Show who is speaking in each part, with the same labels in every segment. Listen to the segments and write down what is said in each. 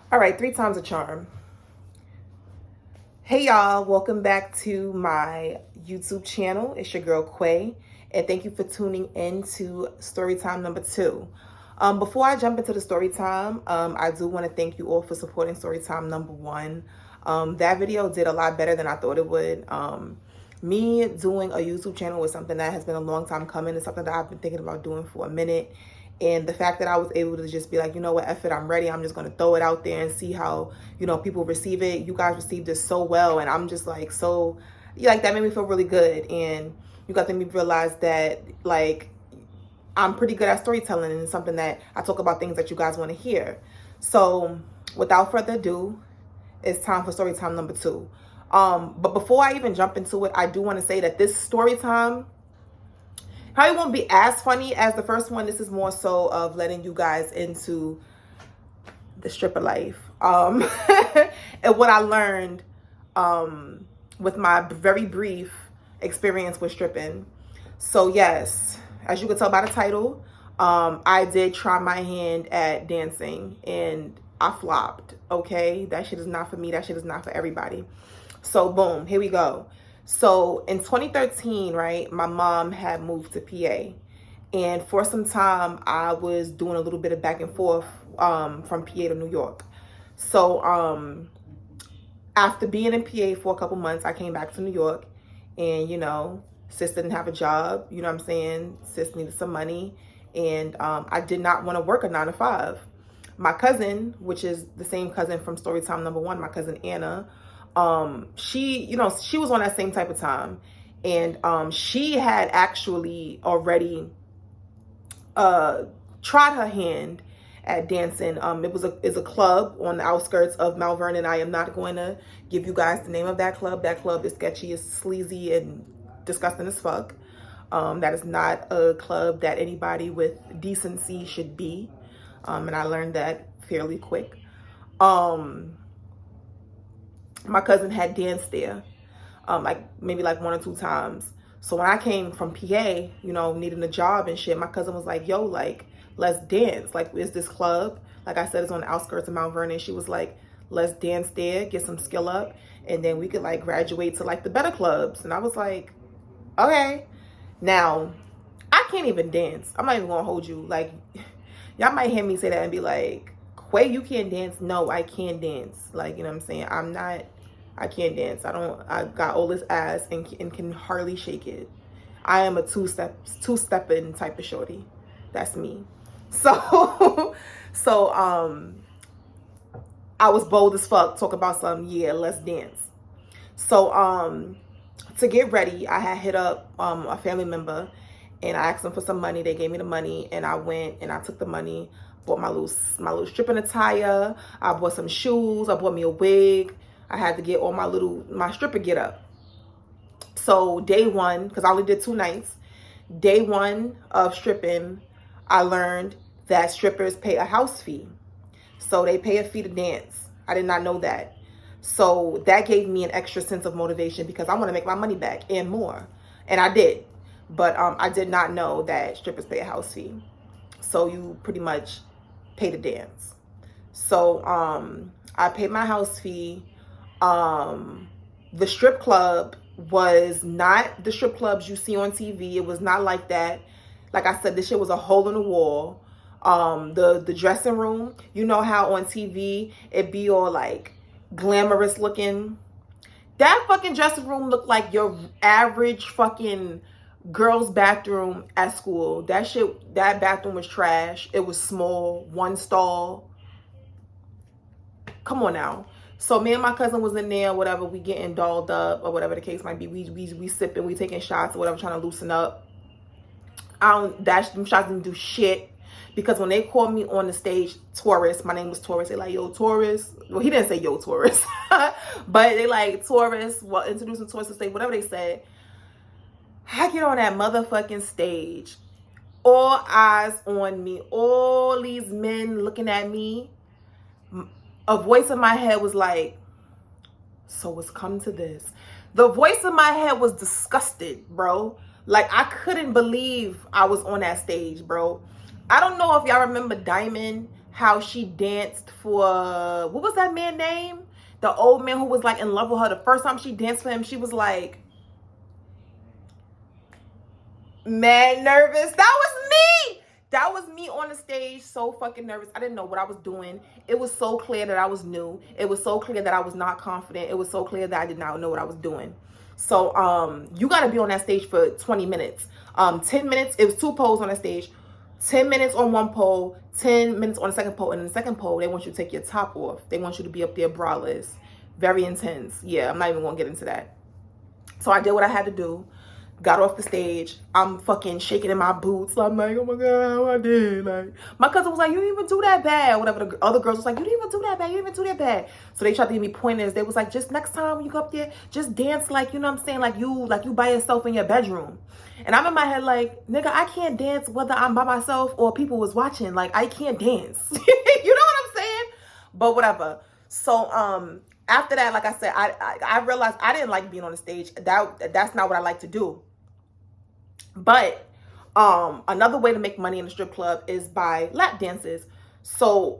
Speaker 1: All right, three times a charm. Hey y'all, welcome back to my YouTube channel. It's your girl Quay, and thank you for tuning in to Storytime number 2. Before I jump into the Storytime, I do want to thank you all for supporting Storytime number 1. That video did a lot better than I thought it would. Me doing a YouTube channel was something that has been a long time coming. It's something that I've been thinking about doing for a minute. And the fact that I was able to just be like, you know what, F it, I'm ready. I'm just going to throw it out there and see how, people receive it. You guys received it so well. And I'm just like, so, like, that made me feel really good. And you got to make me realize that, like, I'm pretty good at storytelling, and it's something that I talk about things that you guys want to hear. So without further ado, it's time for story time number 2. But before I even jump into it, I do want to say that this story time probably won't be as funny as the first one. This is more so of letting you guys into the stripper life. And what I learned with my very brief experience with stripping. So yes, as you can tell by the title, I did try my hand at dancing and I flopped. Okay, that shit is not for me. That shit is not for everybody. So boom, here we go. So in 2013, right, my mom had moved to PA. And for some time, I was doing a little bit of back and forth from PA to New York. So after being in PA for a couple months, I came back to New York. And, sis didn't have a job. You know what I'm saying? Sis needed some money. And I did not want to work a 9 to 5. My cousin, which is the same cousin from Storytime number 1, my cousin Anna, she was on that same type of time. And she had actually already tried her hand at dancing. It's a club on the outskirts of Mount Vernon. I am not going to give you guys the name of that club. That club is sketchy, it's sleazy, and disgusting as fuck. That is not a club that anybody with decency should be. And I learned that fairly quick. My cousin had danced there, maybe 1 or 2 times. So when I came from PA, needing a job and shit, my cousin was like, yo, let's dance. Is this club? Like I said, it's on the outskirts of Mount Vernon. She was like, let's dance there, get some skill up, and then we could graduate to the better clubs. And I was like, okay. Now, I can't even dance. I'm not even gonna hold you. Y'all might hear me say that and be like, Quay, you can't dance. No, I can dance. You know what I'm saying? I can't dance. I got all this ass and can hardly shake it. I am a two-stepping type of shorty. That's me. So, I was bold as fuck, talk about let's dance. So, to get ready, I had hit up a family member and I asked them for some money. They gave me the money and I went and I took the money, bought my little stripping attire. I bought some shoes. I bought me a wig. I had to get all my stripper get up. So day 1, because I only did 2 nights, day 1 of stripping, I learned that strippers pay a house fee. So they pay a fee to dance. I did not know that. So that gave me an extra sense of motivation because I want to make my money back and more. And I did. But I did not know that strippers pay a house fee. So you pretty much pay to dance. So I paid my house fee. The strip club was not the strip clubs you see on TV. It was not like that. Like I said, this shit was a hole in the wall. The dressing room, you know how on TV it be all glamorous looking. That fucking dressing room looked like your average fucking girls' bathroom at school. That bathroom was trash. It was small, 1 stall. Come on now. So me and my cousin was in there, whatever, we getting dolled up or whatever the case might be. We sipping, we taking shots or whatever, trying to loosen up. Them shots didn't do shit. Because when they called me on the stage, Taurus, my name was Taurus, they like, yo, Taurus. Well, he didn't say yo, Taurus. But they like, Taurus, well, introducing Taurus to stage, whatever they said. I get on that motherfucking stage. All eyes on me. All these men looking at me. A voice in my head was like, so it's come to this. The voice in my head was disgusted, bro. I couldn't believe I was on that stage, bro. I don't know if y'all remember Diamond, how she danced for, what was that man name? The old man who was like in love with her. The first time she danced for him, she was like, mad nervous. That was me. That was me on the stage, so fucking nervous. I didn't know what I was doing. It was so clear that I was new. It was so clear that I was not confident. It was so clear that I did not know what I was doing. So you got to be on that stage for 20 minutes. 10 minutes, it was 2 poles on that stage. 10 minutes on one pole, 10 minutes on the second pole. And in the second pole, they want you to take your top off. They want you to be up there braless. Very intense. Yeah, I'm not even going to get into that. So I did what I had to do. Got off the stage. I'm fucking shaking in my boots. I'm like, oh my God, what I did. Like, my cousin was like, you didn't even do that bad. Whatever. The other girls was like, you didn't even do that bad. You didn't even do that bad. So they tried to give me pointers. They was like, just next time when you go up there, just dance like, you know what I'm saying? Like you by yourself in your bedroom. And I'm in my head like, nigga, I can't dance whether I'm by myself or people was watching. Like, I can't dance. You know what I'm saying? But whatever. So, after that, like I said, I realized I didn't like being on the stage. That's not what I like to do. But another way to make money in the strip club is by lap dances. So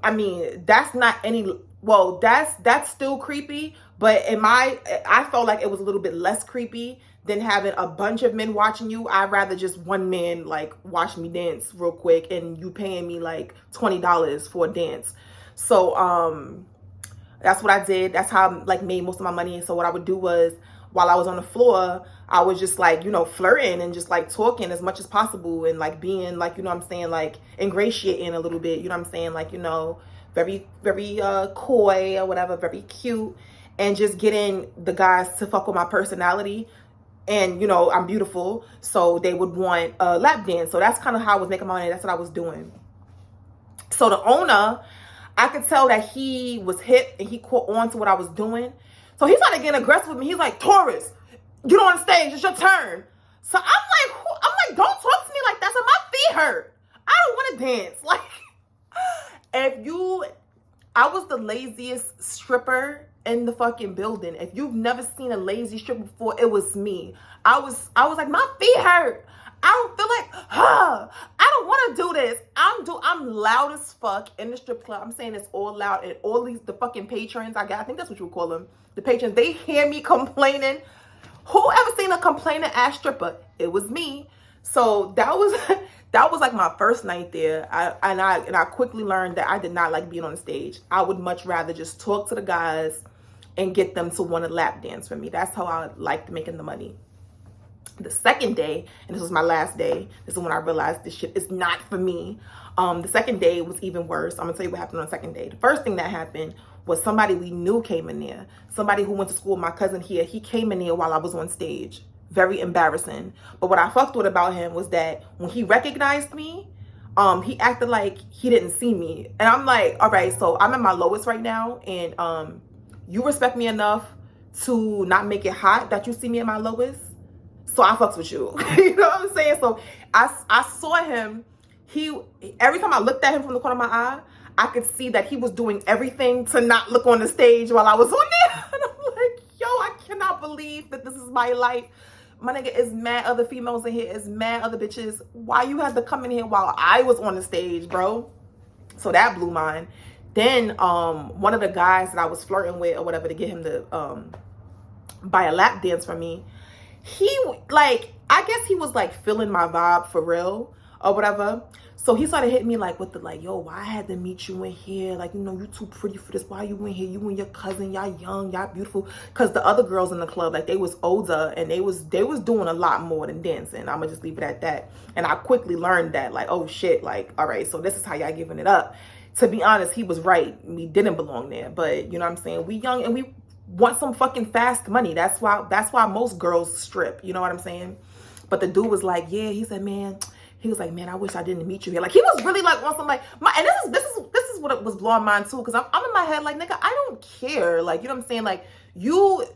Speaker 1: I mean, that's not any, well, that's still creepy, but I felt like it was a little bit less creepy than having a bunch of men watching you. I'd rather just one man like watch me dance real quick and you paying me like $20 for a dance. So that's what I did. That's how I like made most of my money. So what I would do was, while I was on the floor, I was just like, you know, flirting and just like talking as much as possible and like being like, you know what I'm saying, like ingratiating a little bit, you know what I'm saying, like, you know, very, very coy or whatever, very cute, and just getting the guys to fuck with my personality. And, you know, I'm beautiful, so they would want a lap dance. So that's kind of how I was making my money. That's what I was doing. So the owner, I could tell that he was hip and he caught on to what I was doing. So he started getting aggressive with me. He's like, Taurus, get on the stage. It's your turn. So I'm like, don't talk to me like that. So my feet hurt. I don't want to dance. Like, I was the laziest stripper in the fucking building. If you've never seen a lazy stripper before, it was me. I was like, my feet hurt. I don't feel like, I don't want to do this. I'm loud as fuck in the strip club. I'm saying it's all loud, and all the fucking patrons I got, I think that's what you would call them, the patrons, they hear me complaining. Who ever seen a complaining ass stripper? It was me. So that was like my first night there. I quickly learned that I did not like being on the stage. I would much rather just talk to the guys and get them to want to lap dance for me. That's how I liked making the money. The second day, and this was my last day, this is when I realized this shit is not for me. The second day was even worse. I'm gonna tell you what happened on the second day. The first thing that happened was somebody we knew came in there. Somebody who went to school with my cousin here. He came in there while I was on stage. Very embarrassing. But what I fucked with about him was that when he recognized me, he acted like he didn't see me. And I'm like, all right, so I'm at my lowest right now, and you respect me enough to not make it hot that you see me at my lowest. So I fucks with you. You know what I'm saying? So I saw him. Every time I looked at him from the corner of my eye, I could see that he was doing everything to not look on the stage while I was on there. And I'm like, yo, I cannot believe that this is my life. My nigga, is mad other females in here. Is mad other bitches. Why you had to come in here while I was on the stage, bro? So that blew mine. Then one of the guys that I was flirting with or whatever to get him to buy a lap dance from me, I guess he was like feeling my vibe for real or whatever. So he started hitting me like with the like, yo, why I had to meet you in here? Like, you know, you too pretty for this. Why you in here? You and your cousin, y'all young, y'all beautiful. Cause the other girls in the club, like they was older and they was doing a lot more than dancing. I'm gonna just leave it at that. And I quickly learned that, like, oh shit, like, all right, so this is how y'all giving it up. To be honest, he was right. We didn't belong there. But you know what I'm saying? We young and we want some fucking fast money. That's why most girls strip. You know what I'm saying? But the dude was like, yeah, he said, man, he was like, man, I wish I didn't meet you here. Like, he was really like on some like and this is what it was blowing mine too, because I'm in my head like, nigga, I don't care. Like, you know what I'm saying? Like, you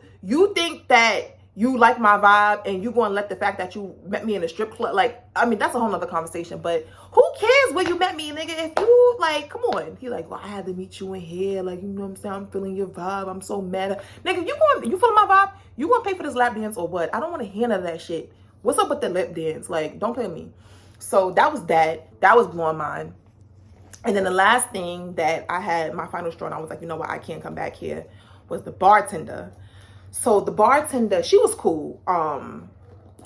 Speaker 1: think that you like my vibe and you gonna let the fact that you met me in a strip club, like, I mean, that's a whole nother conversation, but who cares where you met me, nigga? If you like, come on. He like, well, I had to meet you in here, like, you know what I'm saying? I'm feeling your vibe. I'm so mad. Nigga, you feeling my vibe? You gonna pay for this lap dance or what? I don't want to hear none of that shit. What's up with the lap dance? Like, don't play with me. So that was blowing mine. And then the last thing that I had, my final straw, and I was like, you know what, I can't come back here, was the bartender. So the bartender, she was cool.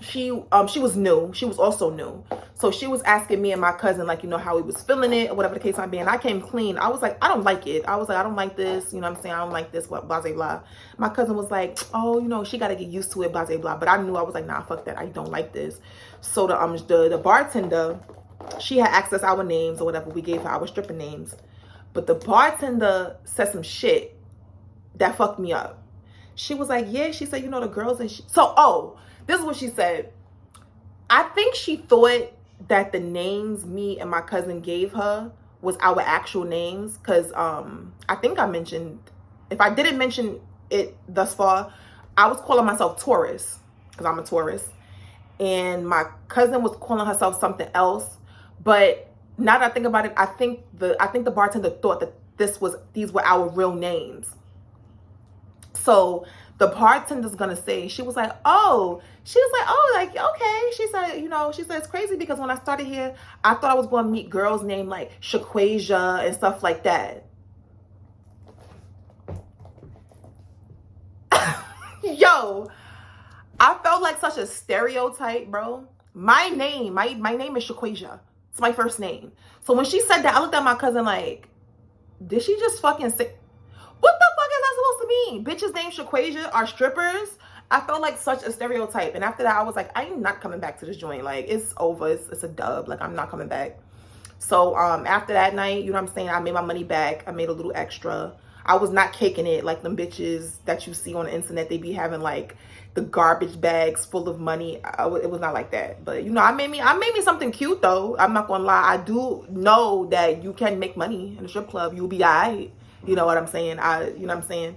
Speaker 1: She was new. She was also new. So she was asking me and my cousin, like, you know, how he was feeling it or whatever the case might be. And I came clean. I was like, I don't like it. I was like, I don't like this. You know what I'm saying? I don't like this, blah, blah, blah. My cousin was like, oh, you know, she got to get used to it, blah, blah, blah. But I knew, I was like, nah, fuck that. I don't like this. So the bartender, she had asked us our names or whatever. We gave her our stripper names. But the bartender said some shit that fucked me up. She was like, yeah, she said, you know, the girls and this is what she said. I think she thought that the names me and my cousin gave her was our actual names. Because I think I mentioned, if I didn't mention it thus far, I was calling myself Taurus because I'm a Taurus. And my cousin was calling herself something else. But now that I think about it, I think the bartender thought that these were our real names. So the bartender's gonna say, she was like, like, okay. She said, you know, she said, it's crazy because when I started here, I thought I was gonna meet girls named like Shaquasia and stuff like that. Yo, I felt like such a stereotype, bro. My name is Shaquasia. It's my first name. So when she said that, I looked at my cousin like, did she just fucking say, what the fuck is that supposed to mean? Bitches named Shaquasia are strippers? I felt like such a stereotype. And after that, I was like, I am not coming back to this joint. Like, it's over. It's a dub. Like, I'm not coming back. So after that night, you know what I'm saying? I made my money back. I made a little extra. I was not caking it like them bitches that you see on the internet. They be having like the garbage bags full of money. It was not like that. But you know, I made me something cute though. I'm not gonna lie. I do know that you can make money in a strip club. You'll be alright. You know what I'm saying? You know what I'm saying?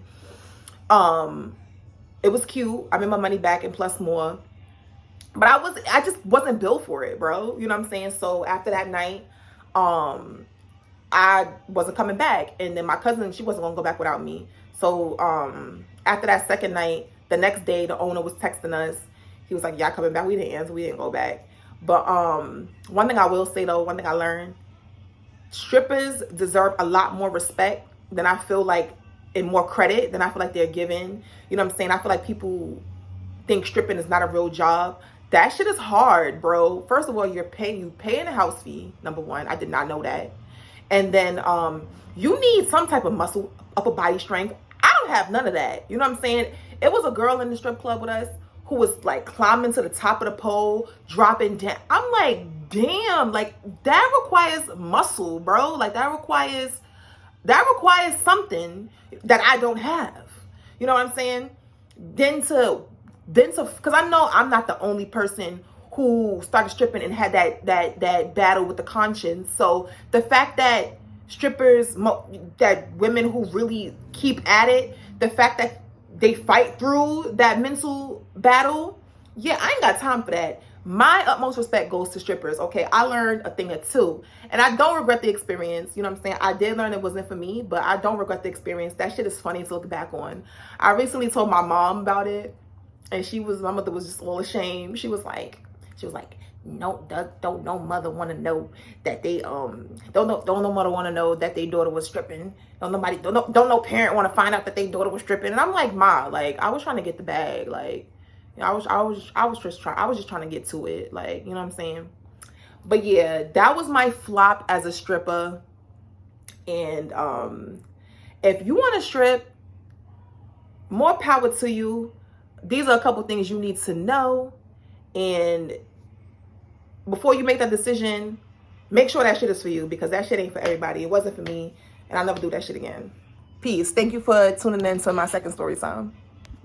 Speaker 1: It was cute. I made my money back and plus more. But I just wasn't built for it, bro. You know what I'm saying? So after that night, I wasn't coming back. And then my cousin, she wasn't gonna go back without me. So after that second night, the next day the owner was texting us. He was like, y'all coming back? We didn't answer, we didn't go back. But one thing I will say though, one thing I learned, strippers deserve a lot more respect than I feel like, and more credit than I feel like they're given. You know what I'm saying? I feel like people think stripping is not a real job. That shit is hard, bro. First of all, you paying a house fee, number one. I did not know that. And then you need some type of muscle, upper body strength. I don't have none of that. You know what I'm saying? It was a girl in the strip club with us who was like climbing to the top of the pole, dropping down. I'm like, damn, like that requires muscle, bro. Like that requires something that I don't have. You know what I'm saying? Then to, because I know I'm not the only person who started stripping and had that battle with the conscience. So the fact that strippers, that women who really keep at it, the fact that they fight through that mental battle, yeah, I ain't got time for that. My utmost respect goes to strippers, okay? I learned a thing or two. And I don't regret the experience. You know what I'm saying? I did learn it wasn't for me, but I don't regret the experience. That shit is funny to look back on. I recently told my mom about it. And my mother was just a little ashamed. She was like, no, don't no mother want to know that they don't no mother want to know that their daughter was stripping. Don't no parent want to find out that their daughter was stripping. And I'm like, Ma, like I was trying to get the bag, like. You know, I was just trying to get to it, like, you know what I'm saying? But yeah, that was my flop as a stripper. And if you want to strip, more power to you. These are a couple things you need to know. And before you make that decision, make sure that shit is for you, because that shit ain't for everybody. It wasn't for me, and I'll never do that shit again. Peace. Thank you for tuning in to my second story time.